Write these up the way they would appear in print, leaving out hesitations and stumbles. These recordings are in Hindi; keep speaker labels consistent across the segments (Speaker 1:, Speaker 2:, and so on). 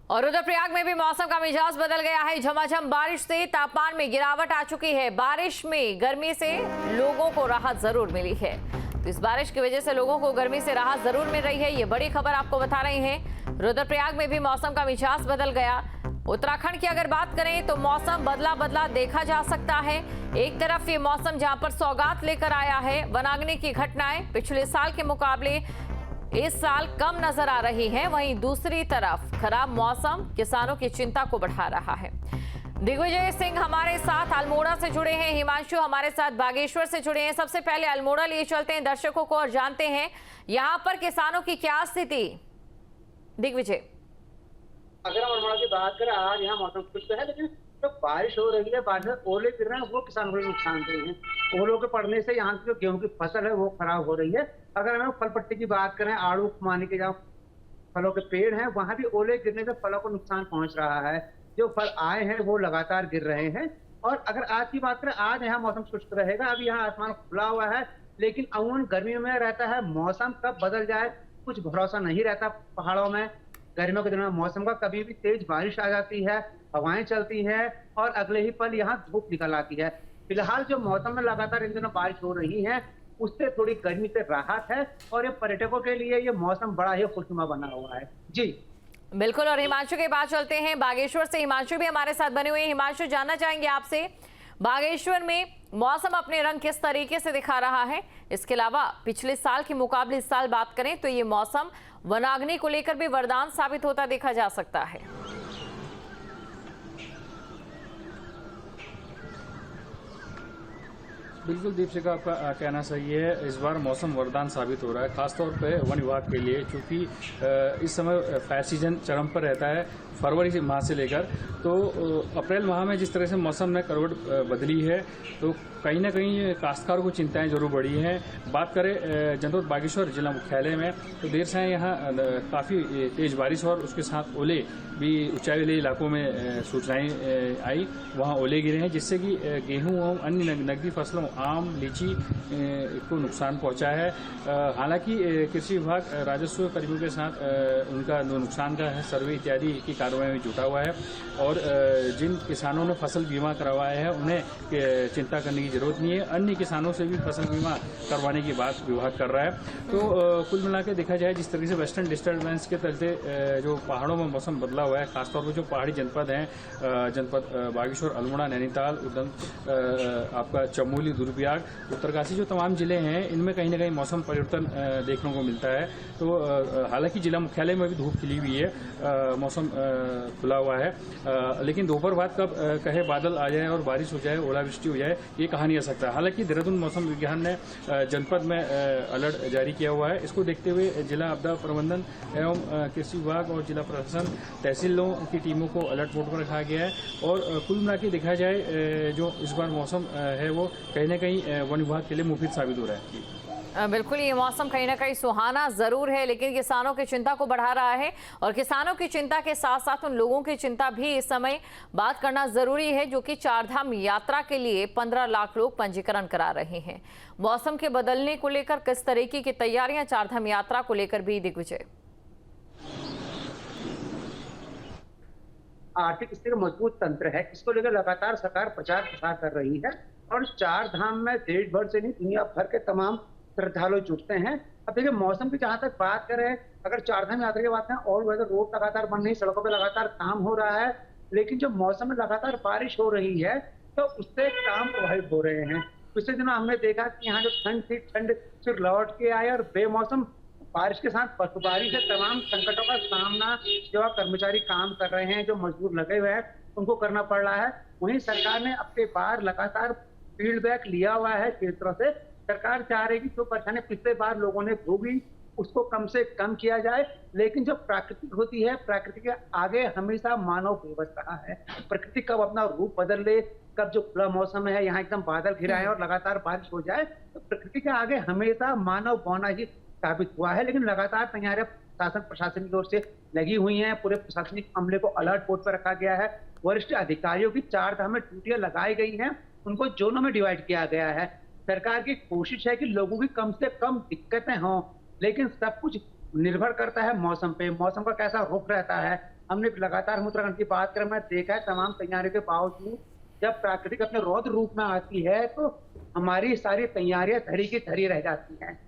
Speaker 1: और रुद्रप्रयाग में भी मौसम का मिजाज बदल गया है। झमाझम बारिश से तापमान में गिरावट आ चुकी है। बारिश में गर्मी से लोगों को राहत जरूर मिली है। तो इस बारिश की वजह से लोगों को गर्मी से राहत जरूर मिल रही है। ये बड़ी खबर आपको बता रहे हैं। रुद्रप्रयाग में भी मौसम का मिजाज बदल गया। उत्तराखंड की अगर बात करें तो मौसम बदला बदला देखा जा सकता है। एक तरफ ये मौसम जहां पर सौगात लेकर आया है, वनाग्नि की घटनाएं पिछले साल के मुकाबले इस साल कम नजर आ रही है, वहीं दूसरी तरफ खराब मौसम किसानों की चिंता को बढ़ा रहा है। दिग्विजय सिंह हमारे साथ अल्मोड़ा से जुड़े हैं, हिमांशु हमारे साथ बागेश्वर से जुड़े हैं। सबसे पहले अल्मोड़ा लिए चलते हैं दर्शकों को और जानते हैं यहाँ पर किसानों की क्या स्थिति। दिग्विजय,
Speaker 2: अगर हम अल्मोड़ा की बात करें, आज यहाँ मौसम खुश है, लेकिन जो बारिश हो रही है, बारिश में ओले गिर रहे हैं, वो किसानों को नुकसान दे रहे हैं। ओलों के पड़ने से यहाँ की जो गेहूं की फसल है वो खराब हो रही है। अगर हम फल पट्टी की बात करें, आड़ू खुमानी के जहाँ फलों के पेड़ हैं, वहां भी ओले गिरने से फलों को नुकसान पहुंच रहा है। जो फल आए हैं वो लगातार गिर रहे हैं। और अगर आज की बात करें, आज यहाँ मौसम शुष्क रहेगा। अभी यहाँ आसमान खुला हुआ है, लेकिन अमूमन गर्मी में रहता है, मौसम कब बदल जाए कुछ भरोसा नहीं रहता। पहाड़ों में गर्मियों के दिनों में मौसम का कभी भी तेज बारिश आ जाती है, हवाएं चलती है और अगले ही पल यहाँ धूप निकल आती है। फिलहाल जो मौसम में लगातार इन दिनों बारिश हो रही है, उससे थोड़ी गर्मी से राहत है और ये पर्यटकों के लिए ये मौसम बड़ा ही खुशनुमा बना हुआ है। जी
Speaker 1: बिल्कुल। और हिमांशु के बाद चलते हैं बागेश्वर से। हिमांशु भी हमारे साथ बने हुए हैं। हिमांशु, जानना चाहेंगे आपसे, बागेश्वर में मौसम अपने रंग किस तरीके से दिखा रहा है? इसके अलावा पिछले साल के मुकाबले इस साल बात करें तो ये मौसम वनाग्नि को लेकर भी वरदान साबित होता देखा जा सकता है।
Speaker 3: बिल्कुल दीपशिखा, आपका कहना सही है। इस बार मौसम वरदान साबित हो रहा है, खासतौर पे वन विभाग के लिए, क्योंकि इस समय फायर सीजन चरम पर रहता है, फरवरी माह से लेकर। तो अप्रैल माह में जिस तरह से मौसम में करवट बदली है, तो कहीं ना कहीं काश्तकारों को चिंताएं जरूर बढ़ी हैं। बात करें जनपद बागेश्वर जिला मुख्यालय में, तो देर से यहाँ काफ़ी तेज बारिश और उसके साथ ओले भी ऊंचाई वाले इलाकों में सूचनाएं आई, वहाँ ओले गिरे हैं, जिससे कि गेहूं और अन्य नकदी फसलों आम, लीची को नुकसान पहुंचा है। हालांकि कृषि विभाग राजस्व कर्मियों के साथ उनका नुकसान का सर्वे इत्यादि की कार्रवाई में जुटा हुआ है और जिन किसानों ने फसल बीमा करवाया है उन्हें चिंता करने की जरूरत नहीं है। अन्य किसानों से भी फसल बीमा करवाने की बात विभाग कर रहा है। तो कुल मिलाकर देखा जाए, जिस तरीके से वेस्टर्न डिस्टर्बेंस के चलते जो पहाड़ों में मौसम बदला हुआ है, खासतौर पर जो पहाड़ी जनपद हैं, जनपद बागेश्वर, अल्मोड़ा, नैनीताल, उधम आपका चमोली, रुद्रप्रयाग, उत्तरकाशी, जो तमाम जिले हैं, इनमें कहीं ना कहीं मौसम परिवर्तन देखने को मिलता है। तो हालांकि जिला मुख्यालय में भी धूप खिली हुई है, मौसम खुला हुआ है, लेकिन दोपहर बाद कब कहे बादल आ जाए और बारिश हो जाए, ओलावृष्टि हो जाए, ये कहा नहीं आ सकता। हालांकि देहरादून मौसम विज्ञान ने जनपद में अलर्ट जारी किया हुआ है। इसको देखते हुए जिला आपदा प्रबंधन एवं कृषि विभाग और जिला प्रशासन, तहसीलों की टीमों को अलर्ट मोड पर रखा गया है। और कुल मिलाकर देखा जाए, जो इस बार मौसम है वो कहीं ना कहीं वन विभाग के लिए मुफीद साबित हो रहा है।
Speaker 1: बिल्कुल, ये मौसम कहीं ना कहीं सुहाना जरूर है, लेकिन किसानों की चिंता को बढ़ा रहा है। और किसानों की चिंता के साथ साथ उन लोगों की चिंता भी इस समय बात करना जरूरी है जो कि चारधाम यात्रा के लिए 15 लाख लोग पंजीकरण करा रहे हैं। मौसम के बदलने को लेकर किस तरीके की तैयारियां चारधाम यात्रा को लेकर भी? दिग्विजय,
Speaker 2: आर्थिक स्थिति मजबूत तंत्र है, इसको लेकर लगातार सरकार प्रचार प्रसार कर रही है। और चार धाम में देश भर से नहीं, दुनिया भर के तमाम श्रद्धालु जुटते हैं। अब देखिए, मौसम की जहां तक बात करें, अगर चारधाम यात्रा की बात करें, और वेदर रोड लगातार बन रही, सड़कों पे लगातार काम हो रहा है, लेकिन जो मौसम में लगातार बारिश हो रही है, तो उससे काम प्रभावित हो रहे हैं। पिछले दिनों हमने देखा कि यहाँ जो ठंड थी, ठंड फिर लौट के आई और बेमौसम बारिश के साथ बर्फबारी से तमाम संकटों का सामना जो कर्मचारी काम कर रहे हैं, जो मजदूर लगे हुए हैं, उनको करना पड़ रहा है। वहीं सरकार ने अपने बार लगातार फीडबैक लिया हुआ है क्षेत्रों से। सरकार चाह रही है कि जो परेशानी पिछले बार लोगों ने भोगी उसको कम से कम किया जाए। लेकिन जो प्राकृतिक होती है, प्रकृति के आगे हमेशा मानव बेबस रहा है। प्रकृति कब अपना रूप बदल ले, कब जो खुला मौसम है, यहाँ एकदम बादल घिराए और लगातार बारिश हो जाए, तो प्रकृति के आगे हमेशा मानव बौना ही साबित हुआ है। लेकिन लगातार तैयारियां शासन प्रशासन की ओर से लगी हुई हैं। पूरे प्रशासनिक अमले को अलर्ट मोड पर रखा गया है। वरिष्ठ अधिकारियों की चार धाम में ड्यूटियां लगाई गई हैं, उनको जोनों में डिवाइड किया गया है। सरकार की कोशिश है कि लोगों की कम से कम दिक्कतें हों, लेकिन सब कुछ निर्भर करता है मौसम पे, मौसम का कैसा रुख रहता है। हमने लगातार हम उत्तराखंड की बात करें, मैं देखा है तमाम तैयारियों के बावजूद जब प्राकृतिक अपने रौद्र रूप में आती है तो हमारी सारी तैयारियां धरी की धरी रह जाती हैं।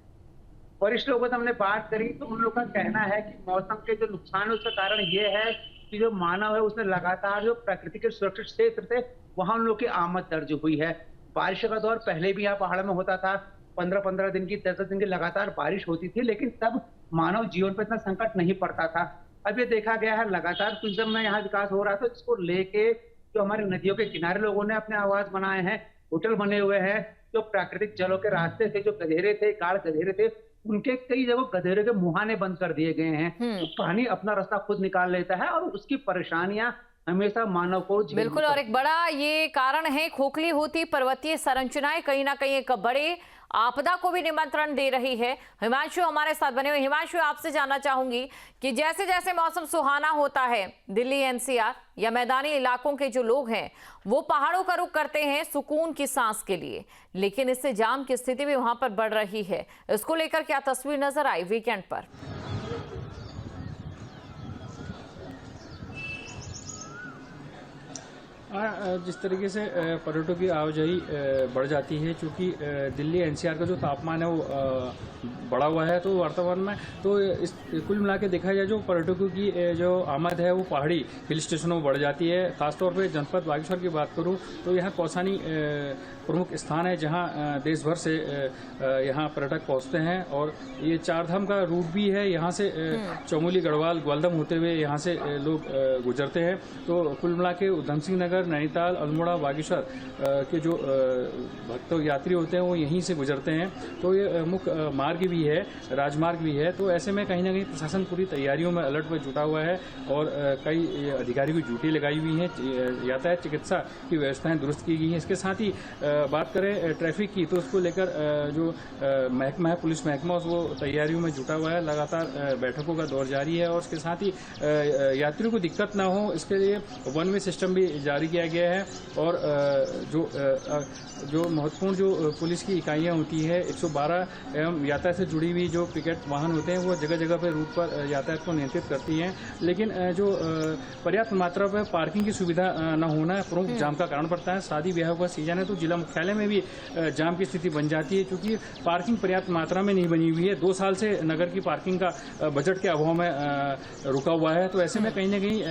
Speaker 2: वरिष्ठ लोगों से हमने बात करी तो उन लोगों का कहना है कि मौसम के जो नुकसान है उसका कारण ये है कि जो मानव है उसने लगातार जो प्रकृति के सुरक्षित क्षेत्र थे वहां उन लोगों की आमद दर्ज हुई है। बारिश का दौर पहले भी यहाँ पहाड़ में होता था, 15-15 दिन की 10 दिन की लगातार बारिश होती थी, लेकिन तब मानव जीवन पर इतना संकट नहीं पड़ता था। अब ये देखा गया है लगातार टूरिज्म में यहाँ विकास हो रहा था, इसको लेके जो हमारे नदियों के किनारे लोगों ने अपने आवास बनाए हैं, होटल बने हुए हैं, जो प्राकृतिक जलों के रास्ते थे, जो गधेरे थे, गाढ़ गधेरे थे, उनके कई जगह गधेरे के मुहाने बंद कर दिए गए हैं। तो पानी अपना रास्ता खुद निकाल लेता है और उसकी परेशानियां हमेशा मानव को झेलनी
Speaker 1: बिल्कुल, और एक बड़ा ये कारण है खोखली होती पर्वतीय संरचनाएं कहीं ना कहीं एक बड़े आपदा को भी निमंत्रण दे रही है। हिमांशु हमारे साथ बने हुए। हिमांशु, आपसे जानना चाहूंगी कि जैसे जैसे मौसम सुहाना होता है, दिल्ली एनसीआर या मैदानी इलाकों के जो लोग हैं वो पहाड़ों का रुख करते हैं सुकून की सांस के लिए, लेकिन इससे जाम की स्थिति भी वहां पर बढ़ रही है। इसको लेकर क्या तस्वीर नजर आई वीकेंड पर?
Speaker 3: जिस तरीके से पर्यटकों की आवाजाही बढ़ जाती है, क्योंकि दिल्ली एनसीआर का जो तापमान है वो बढ़ा हुआ है, तो वर्तमान में तो इस कुल मिला के देखा जाए जो पर्यटकों की जो आमद है वो पहाड़ी हिल स्टेशनों में बढ़ जाती है। खासतौर पे जनपद बागेश्वर की बात करूं तो यहाँ कौसानी प्रमुख स्थान है जहाँ देश भर से यहाँ पर्यटक पहुँचते हैं, और ये चारधाम का रूट भी है। यहाँ से चमोली, गढ़वाल, ग्वालदम होते हुए यहाँ से लोग गुजरते हैं। तो कुल मिला के उधम सिंह नगर, नैनीताल, अल्मोड़ा, बागेश्वर के जो भक्त यात्री होते हैं वो यहीं से गुजरते हैं। तो ये मुख्य मार्ग भी है, राजमार्ग भी है। तो ऐसे में कहीं ना कहीं प्रशासन पूरी तैयारियों में अलर्ट पर जुटा हुआ है और कई अधिकारियों की ड्यूटी लगाई हुई है। यातायात चिकित्सा की व्यवस्थाएं दुरुस्त की गई हैं। इसके साथ ही बात करें ट्रैफिक की तो उसको लेकर जो महकमा है, पुलिस महकमा, वो तैयारियों में जुटा हुआ है। लगातार बैठकों का दौर जारी है और उसके साथ ही यात्रियों को दिक्कत ना हो इसके लिए वन वे सिस्टम भी जारी किया गया है। और जो महत्वपूर्ण जो पुलिस की इकाइयां होती है 112 एवं यातायात से जुड़ी हुई जो पिकेट वाहन होते हैं वो जगह जगह पर रूट पर यातायात को नियंत्रित करती हैं। लेकिन जो पर्याप्त मात्रा पर पार्किंग की सुविधा न होना प्रमुख जाम का कारण पड़ता है। शादी ब्याह का सीजन है तो जिला मुख्यालय में भी जाम की स्थिति बन जाती है, क्योंकि पार्किंग पर्याप्त मात्रा में नहीं बनी हुई है। 2 साल से नगर की पार्किंग का बजट के अभाव में रुका हुआ है। तो ऐसे में कहीं ना कहीं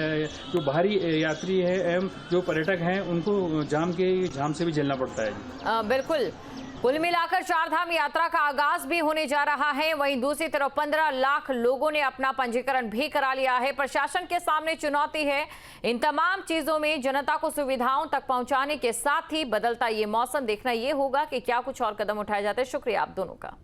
Speaker 3: जो बाहरी यात्री है एवं जो पर्यटक हैं उनको जाम से भी झेलना पड़ता है।
Speaker 1: बिल्कुल, कुल मिलाकर चारधाम यात्रा का आगाज भी होने जा रहा है। वहीं दूसरी तरफ 15 लाख लोगों ने अपना पंजीकरण भी करा लिया है। प्रशासन के सामने चुनौती है इन तमाम चीजों में जनता को सुविधाओं तक पहुंचाने के साथ ही बदलता ये मौसम देखना ये होगा कि क्या कुछ और कदम उठाए जाते हैं। शुक्रिया आप दोनों का।